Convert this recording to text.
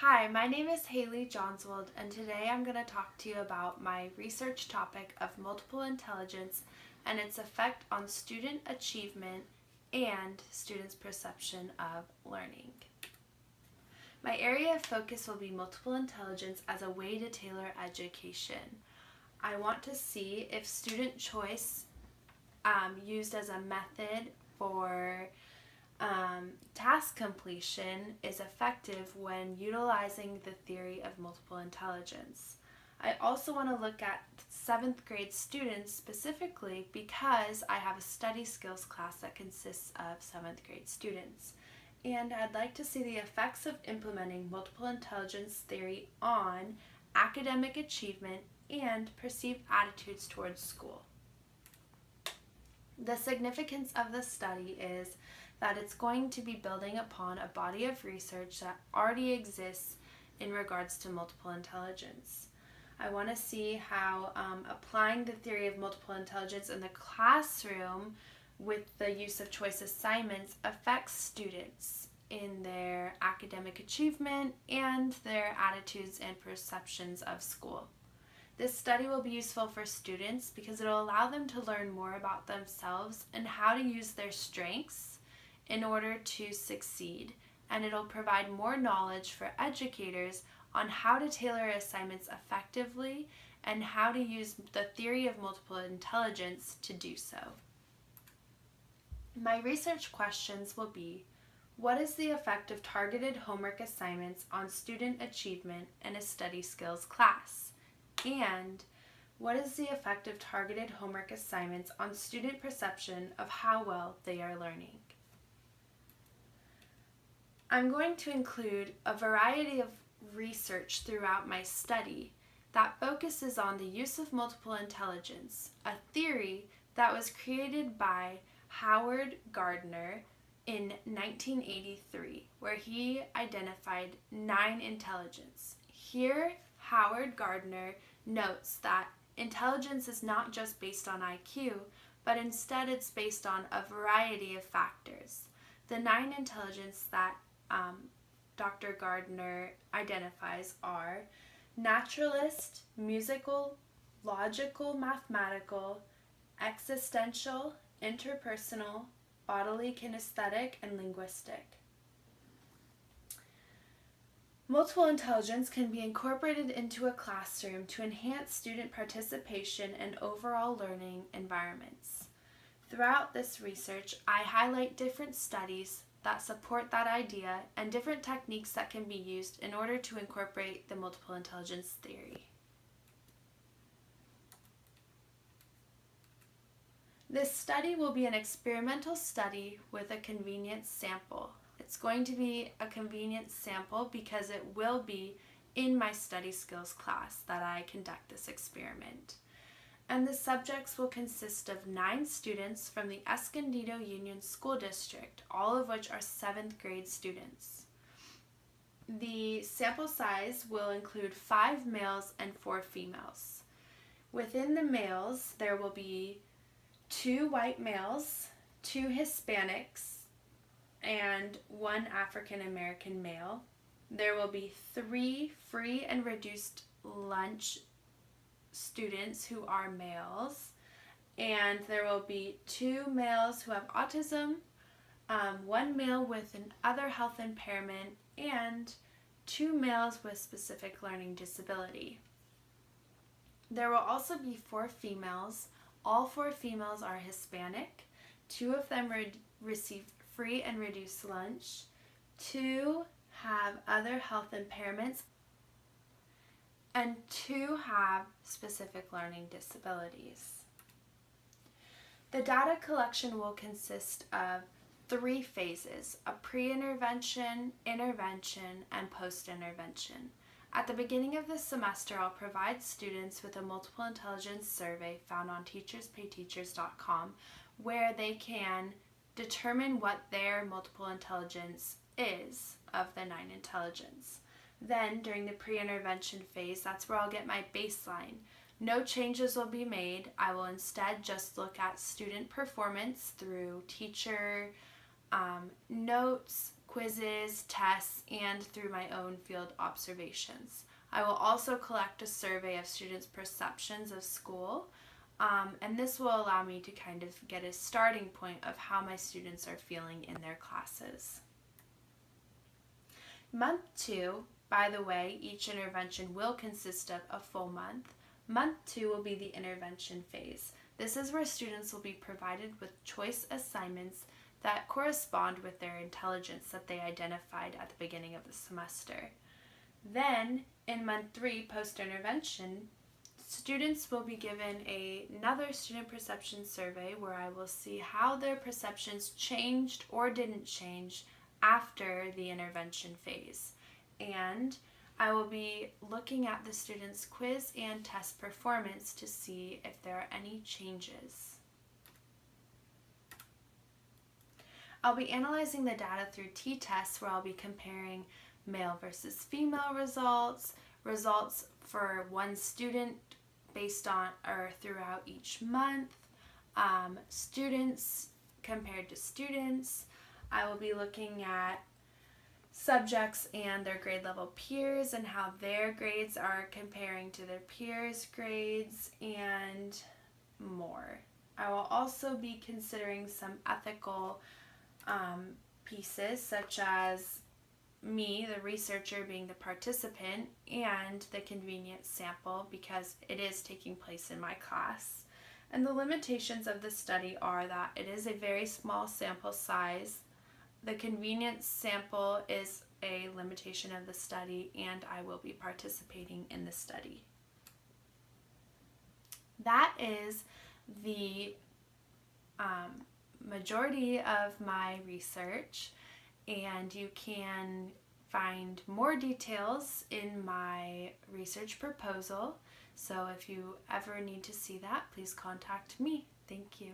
Hi, my name is Haley Johnswold, and today I'm going to talk to you about my research topic of multiple intelligence and its effect on student achievement and students' perception of learning. My area of focus will be multiple intelligence as a way to tailor education. I want to see if student choice used as a method for task completion is effective when utilizing the theory of multiple intelligence. I also want to look at 7th grade students specifically because I have a study skills class that consists of 7th grade students. And I'd like to see the effects of implementing multiple intelligence theory on academic achievement and perceived attitudes towards school. The significance of the study is that it's going to be building upon a body of research that already exists in regards to multiple intelligence. I want to see how applying the theory of multiple intelligence in the classroom with the use of choice assignments affects students in their academic achievement and their attitudes and perceptions of school. This study will be useful for students because it will allow them to learn more about themselves and how to use their strengths in order to succeed, and it'll provide more knowledge for educators on how to tailor assignments effectively and how to use the theory of multiple intelligence to do so. My research questions will be: what is the effect of targeted homework assignments on student achievement in a study skills class? And what is the effect of targeted homework assignments on student perception of how well they are learning? I'm going to include a variety of research throughout my study that focuses on the use of multiple intelligence, a theory that was created by Howard Gardner in 1983, where he identified 9 intelligence. Here, Howard Gardner notes that intelligence is not just based on IQ, but instead it's based on a variety of factors. The 9 intelligence that Dr. Gardner identifies are naturalist, musical, logical, mathematical, existential, interpersonal, bodily kinesthetic, and linguistic. Multiple intelligence can be incorporated into a classroom to enhance student participation and overall learning environments. Throughout this research, I highlight different studies that support that idea and different techniques that can be used in order to incorporate the multiple intelligence theory. This study will be an experimental study with a convenience sample. It's going to be a convenience sample because it will be in my study skills class that I conduct this experiment. And the subjects will consist of 9 students from the Escondido Union School District, all of which are 7th grade students. The sample size will include 5 males and 4 females. Within the males, there will be 2 white males, 2 Hispanics, and 1 African American male. There will be 3 free and reduced lunch students who are males, and there will be 2 males who have autism, 1 male with an other health impairment, and 2 males with specific learning disability. There will also be 4 females. All 4 females are Hispanic. 2 of them receive free and reduced lunch. 2 have other health impairments, and 2 have specific learning disabilities. The data collection will consist of 3 phases: a pre-intervention, intervention, and post-intervention. At the beginning of the semester, I'll provide students with a multiple intelligence survey found on teacherspayteachers.com where they can determine what their multiple intelligence is of the 9 intelligence. Then, during the pre-intervention phase, that's where I'll get my baseline. No changes will be made. I will instead just look at student performance through teacher notes, quizzes, tests, and through my own field observations. I will also collect a survey of students' perceptions of school, and this will allow me to kind of get a starting point of how my students are feeling in their classes. Month 2, by the way, each intervention will consist of a full month. Month 2 will be the intervention phase. This is where students will be provided with choice assignments that correspond with their intelligence that they identified at the beginning of the semester. Then, in month 3, post-intervention, students will be given another student perception survey where I will see how their perceptions changed or didn't change after the intervention phase. And I will be looking at the students' quiz and test performance to see if there are any changes. I'll be analyzing the data through t-tests where I'll be comparing male versus female results, results for one student based on or throughout each month, students compared to students. I will be looking at subjects and their grade level peers and how their grades are comparing to their peers' grades and more. I will also be considering some ethical pieces such as me, the researcher, being the participant, and the convenience sample because it is taking place in my class. And the limitations of the study are that it is a very small sample size. The convenience sample is a limitation of the study, and I will be participating in the study. That is the majority of my research, and you can find more details in my research proposal. So if you ever need to see that, please contact me. Thank you.